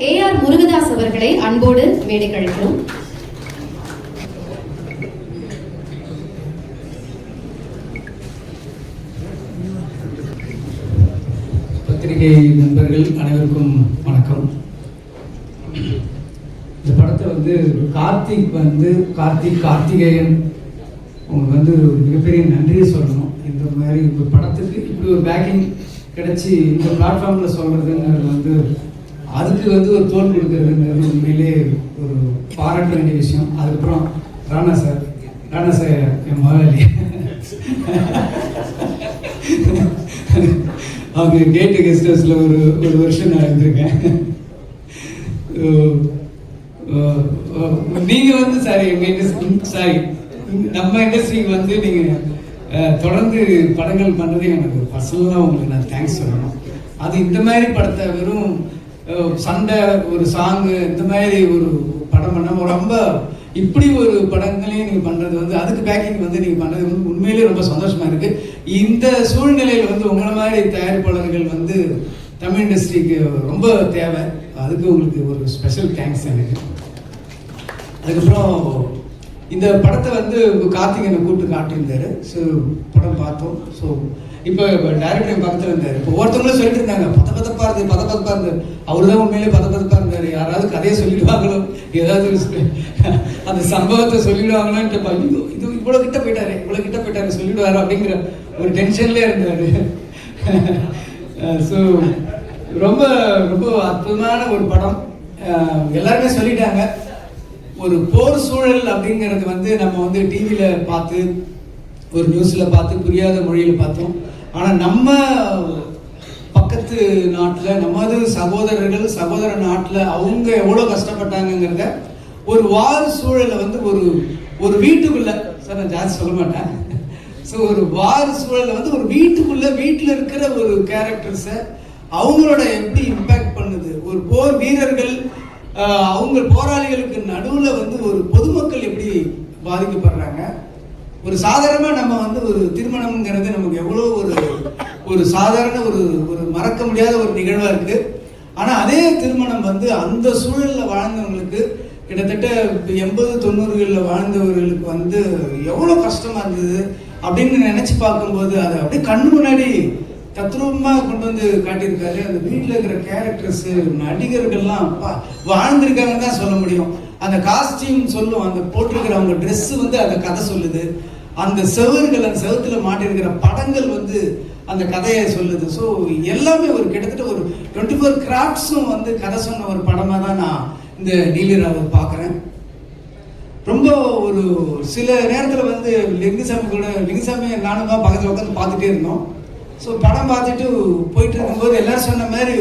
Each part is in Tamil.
ஏஆர் முருகதாஸ் அவர்களை அன்போடு மேடை கழிக்கிறோம். பத்திரிகை நண்பர்கள் அனைவருக்கும் வணக்கம். இந்த படத்தை கார்த்திகேயன் உங்களுக்கு ஒரு மிகப்பெரிய நன்றியை சொல்லணும். இந்த மாதிரி ஒரு படத்துக்கு இப்படி ஒரு பேக்கிங் கிடைச்சி இந்த பிளாட்ஃபார்ம்ல சொல்றதுங்கிறது அதுக்கு ஒரு தோல் கொடுக்கறதுங்கிறது உண்மையிலே ஒரு பாராட்ட வேண்டிய விஷயம். அதுக்கப்புறம் ராணா சார் என் முதலாளி அவங்க கேட்டு கெஸ்ட் ஹவுஸில் ஒரு வருஷம் நான் இருந்திருக்கேன். நீங்கள் சாரி நம்ம இண்டஸ்ட்ரிக்கு நீங்கள் தொடர்ந்து படங்கள் பண்ணுறது எனக்கு பர்சனலாக உங்களுக்கு நான் தேங்க்ஸ் சொல்லணும். அது இந்த மாதிரி படத்தை வெறும் சண்டை ஒரு சாங்கு இந்த மாதிரி ஒரு படம் பண்ணாமல் ரொம்ப இப்படி ஒரு படங்களையும் நீங்கள் பண்ணுறது அதுக்கு பேக்கிங் நீங்கள் பண்ணுறது உண்மையிலேயே ரொம்ப சந்தோஷமாக இருக்குது. இந்த சூழ்நிலையில் உங்களை மாதிரி தயாரிப்பாளர்கள் தமிழ் இண்டஸ்ட்ரிக்கு ரொம்ப தேவை. அதுக்கு உங்களுக்கு ஒரு ஸ்பெஷல் தேங்க்ஸ் எனக்கு. அதுக்கப்புறம் இந்த படத்தை கார்த்திகேயனை கூப்பிட்டு காட்டியிருந்தாரு. ஸோ படம் பார்த்தோம். ஸோ இப்போ டைரக்டர் பக்கத்தில் இருந்தார். இப்போ ஒவ்வொருத்தவங்களும் சொல்லிட்டு இருந்தாங்க பதப்பதப்பா இருந்து அவர் தான் உண்மையிலே பதப்பதப்பா இருந்தார். யாராவது கதையை சொல்லிடுவாங்களோ, ஏதாவது அந்த சம்பவத்தை சொல்லிடுவாங்களோன்ட்டு இது இவ்வளோ கிட்ட போயிட்டாரு சொல்லிடுவாரு அப்படிங்கிற ஒரு டென்ஷன்லேயே இருந்தார். ஸோ ரொம்ப ரொம்ப அற்புதமான ஒரு படம். எல்லாருமே சொல்லிட்டாங்க. ஒரு போர் சூழல் அப்படிங்கிறது நம்ம டிவியில் பார்த்து ஒரு நியூஸில் பார்த்து புரியாத மொழியில் பார்த்தோம். ஆனால் நம்ம பக்கத்து நாட்டில் நமது சகோதர நாட்டில் அவங்க எவ்வளோ கஷ்டப்பட்டாங்கிறத ஒரு வார் சூழலை ஒரு வீட்டுக்குள்ள சார் நான் ஜாஸ்தி சொல்ல மாட்டேன். ஸோ ஒரு வார் சூழலை ஒரு வீட்டில் இருக்கிற ஒரு கேரக்டர்ஸை அவங்களோட எப்படி இம்பேக்ட் பண்ணுது, ஒரு போர் வீரர்கள் அவங்க போராளிகளுக்கு நடுவில் ஒரு பொதுமக்கள் எப்படி பாதிக்கப்படுறாங்க. ஒரு சாதாரணமாக நம்ம ஒரு திருமணம்ங்கிறது நமக்கு எவ்வளோ ஒரு சாதாரண ஒரு மறக்க முடியாத ஒரு நிகழ்வாக இருக்குது. ஆனால் அதே திருமணம் அந்த சூழலில் வாழ்ந்தவங்களுக்கு கிட்டத்தட்ட 80-90களில் வாழ்ந்தவர்களுக்கு எவ்வளோ கஷ்டமாக இருந்தது அப்படின்னு நினச்சி பார்க்கும்போது அதை அப்படியே கண்ணு முன்னாடி தத்ரூபமாக கொண்டு காட்டியிருக்காரு. அந்த வீட்டில் இருக்கிற கேரக்டர்ஸு நடிகர்கள்லாம் வாழ்ந்திருக்காங்கன்னு தான் சொல்ல முடியும். அந்த காஸ்டியூம் சொல்லும், அந்த போட்டிருக்கிற அவங்க ட்ரெஸ்ஸு அந்த கதை சொல்லுது. அந்த செவர்கள் அந்த செவத்தில் மாட்டிருக்கிற படங்கள் அந்த கதையை சொல்லுது. ஸோ எல்லாமே கிட்டத்தட்ட ஒரு 24 கிராஃப்ட்ஸும் கதை சொன்ன ஒரு படமாக தான் நான் இந்த நீலிராவை பார்க்குறேன். ரொம்ப ஒரு சில நேரத்தில் லிங்குசாமி நானும் தான் பக்கத்தில் உட்காந்து பார்த்துட்டே இருந்தோம். ஸோ படம் பார்த்துட்டு போயிட்டு இருக்கும்போது எல்லாரும் சொன்ன மாதிரி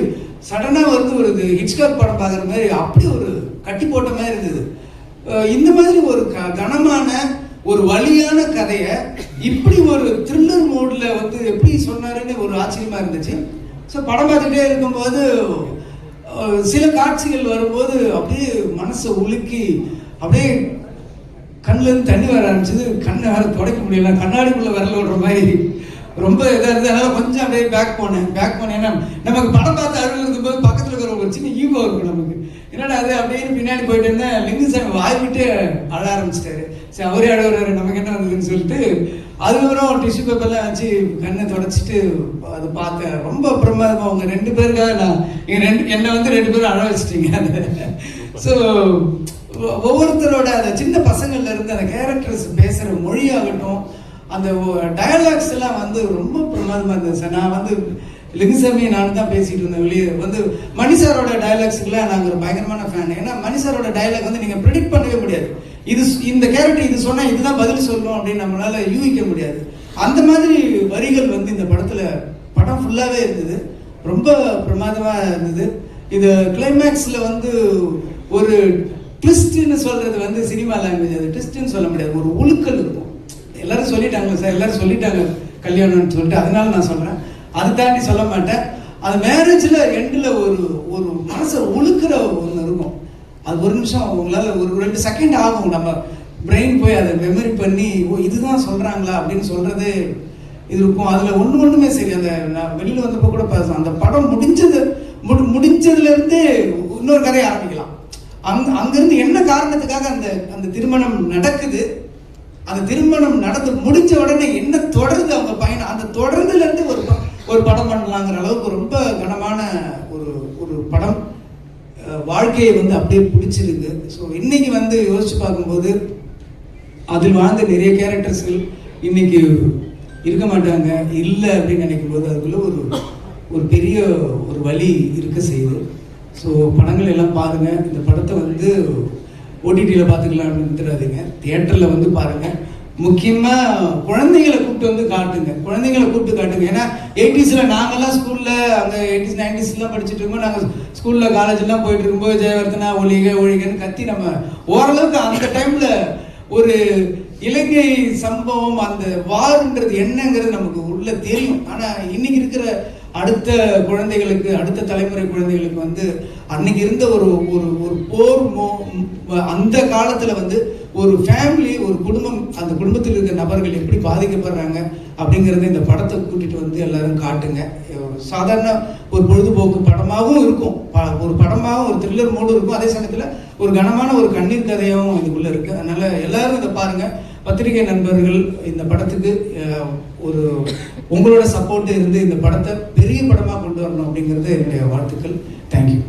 சடனாக ஒரு ஹிட்ச்காக் படம் பார்க்குற மாதிரி அப்படி ஒரு கட்டி போட்ட மாதிரி இருந்தது. இந்த மாதிரி ஒரு கனமான ஒரு வலியான கதையை இப்படி ஒரு த்ரில்லர் மோடில் எப்படி சொன்னாருன்னு ஒரு ஆச்சரியமாக இருந்துச்சு. ஸோ படம் பார்த்துட்டே இருக்கும்போது சில காட்சிகள் வரும்போது அப்படியே மனசை உலுக்கி அப்படியே கண்ணிலேருந்து தண்ணி வர ஆரம்பிச்சது. கண்ணை வேற துடைக்க முடியல, கண்ணாடிக்குள்ளே விரல் விடுற மாதிரி ரொம்ப இதாக இருந்தது. அதனால் கொஞ்சம் அப்படியே பேக் போனேன். நமக்கு படம் பார்த்து அருள் இருக்கும்போது பக்கத்தில் இருக்கிற ஒரு சின்ன ஈகோ இருக்கும் நமக்கு. என்னடா அது அப்படின்னு பின்னாடி போயிட்டு இருந்தேன். லிங்குசாமி வாய் விட்டு அழ ஆரம்பிச்சிட்டாரு. சரி அவரே அழகுறாரு, நமக்கு என்ன வந்ததுன்னு சொல்லிட்டு அதுக்கப்புறம் டிஷ்யூ பேப்பர்லாம் வச்சு கண்ணை தொடச்சிட்டு அதை பார்த்தேன். ரொம்ப பிரமாதமாக அவங்க 2 பேருக்காக நான் என்னை 2 பேரும் அழ வச்சிட்டீங்க. ஸோ ஒவ்வொருத்தரோட அந்த சின்ன பசங்கள்ல இருந்து அந்த கேரக்டர்ஸ் பேசுகிற மொழியாகட்டும், அந்த டயலாக்ஸ் எல்லாம் ரொம்ப பிரமாதமாக இருந்தது சார். நான் லிங்குசாமி நான் தான் பேசிட்டு இருந்தேன் வெளியே. மணி சாரோட டயலாக்ஸுக்கெல்லாம் நாங்கள் ஒரு பயங்கரமான ஃபேன். ஏன்னா மணி சாரோட டயலாக் நீங்கள் ப்ரெடிக்ட் பண்ணவே முடியாது. இந்த கேரக்டர் இது சொன்னால் இதுதான் பதில் சொல்லணும் அப்படின்னு நம்மளால யூகிக்க முடியாது. அந்த மாதிரி வரிகள் இந்த படம் ஃபுல்லாகவே இருந்தது. ரொம்ப பிரமாதமாக இருந்தது. இது கிளைமேக்ஸில் ஒரு ட்விஸ்ட்னு சொல்கிறது சினிமா லாங்குவேஜ், அது ட்விஸ்ட்னு சொல்ல முடியாது, ஒரு உழுக்கல் இருக்கும். எல்லாரும் சொல்லிட்டாங்க சார், எல்லாரும் சொல்லிட்டாங்க கல்யாணம்னு சொல்லிட்டு, அதனால நான் சொல்கிறேன். அது தாண்டி சொல்ல மாட்டேன். அது மேரேஜில் எண்டில் ஒரு மனசை உழுக்கிற ஒன்று இருக்கும். அது ஒரு நிமிஷம் உங்களால் ஒரு 2 செகண்ட் ஆகும். நம்ம பிரெயின் போய் அதை மெமரி பண்ணி இதுதான் சொல்கிறாங்களா அப்படின்னு சொல்கிறது இது இருக்கும். அதில் ஒன்றுமே சரி. அந்த நான் வெளியில் வந்தப்போ கூட அந்த படம் முடிஞ்சதுல இருந்து இன்னொரு கதையை ஆரம்பிக்கலாம். அங்கிருந்து என்ன காரணத்துக்காக அந்த திருமணம் நடக்குது, அந்த திருமணம் நடந்து முடிஞ்ச உடனே என்ன தொடருது அவங்க பயணம், அந்த தொடர்ந்துல இருந்து ஒரு படம் பண்ணலாங்கிற அளவுக்கு ரொம்ப கனமான ஒரு படம். வாழ்க்கையை அப்படியே பிடிச்சிருக்கு. ஸோ இன்னைக்கு யோசிச்சு பார்க்கும்போது அதில் வாழ்ந்த நிறைய கேரக்டர்ஸ்கள் இன்னைக்கு இருக்க மாட்டாங்க, இல்லை அப்படின்னு நினைக்கும் போது அதுக்குள்ள ஒரு பெரிய ஒரு வலி இருக்க செய்யுது. ஸோ படங்கள் எல்லாம் பாருங்க. இந்த படத்தை ஓடிடியில் பார்த்துக்கலாம்னு நிறுத்துறாதீங்க, தியேட்டரில் பாருங்கள். முக்கியமாக குழந்தைங்களை கூப்பிட்டு காட்டுங்க, குழந்தைங்களை கூப்பிட்டு காட்டுங்க. ஏன்னா 80s நாங்கள்லாம் ஸ்கூலில் அந்த 80s 90s படிச்சுட்டு இருக்கோம். நாங்கள் ஸ்கூலில் காலேஜெல்லாம் போயிட்டு இருக்கும்போது ஜெயவர்த்தனா ஒழிகன்னு கத்தி நம்ம ஓரளவுக்கு அந்த டைமில் ஒரு இலங்கை சம்பவம், அந்த வார்ன்றது என்னங்கிறது நமக்கு உள்ள தெரியும். ஆனால் இன்னைக்கு இருக்கிற அடுத்த குழந்தைகளுக்கு, அடுத்த தலைமுறை குழந்தைகளுக்கு அன்னைக்கு இருந்த ஒரு போர் அந்த காலத்தில் ஒரு ஃபேமிலி, ஒரு குடும்பம், அந்த குடும்பத்தில் இருக்கிற நபர்கள் எப்படி பாதிக்கப்படுறாங்க அப்படிங்கிறத இந்த படத்தை கூட்டிட்டு எல்லாரும் காட்டுங்க. சாதாரண ஒரு பொழுதுபோக்கு படமாகவும் இருக்கும், ஒரு படமாகவும் ஒரு த்ரில்லர் மோடும் இருக்கும், அதே சமயத்தில் ஒரு கனமான ஒரு கண்ணீர் கதையாகவும் இதுக்குள்ள இருக்கு. அதனால எல்லாரும் இதை பாருங்க. பத்திரிகை நண்பர்கள் இந்த படத்துக்கு உங்களோட சப்போர்ட் இருந்து இந்த படத்தை பெரிய படமாக கொண்டு வரணும் அப்படிங்கிறது என்னுடைய வாழ்த்துக்கள். தேங்க்யூ.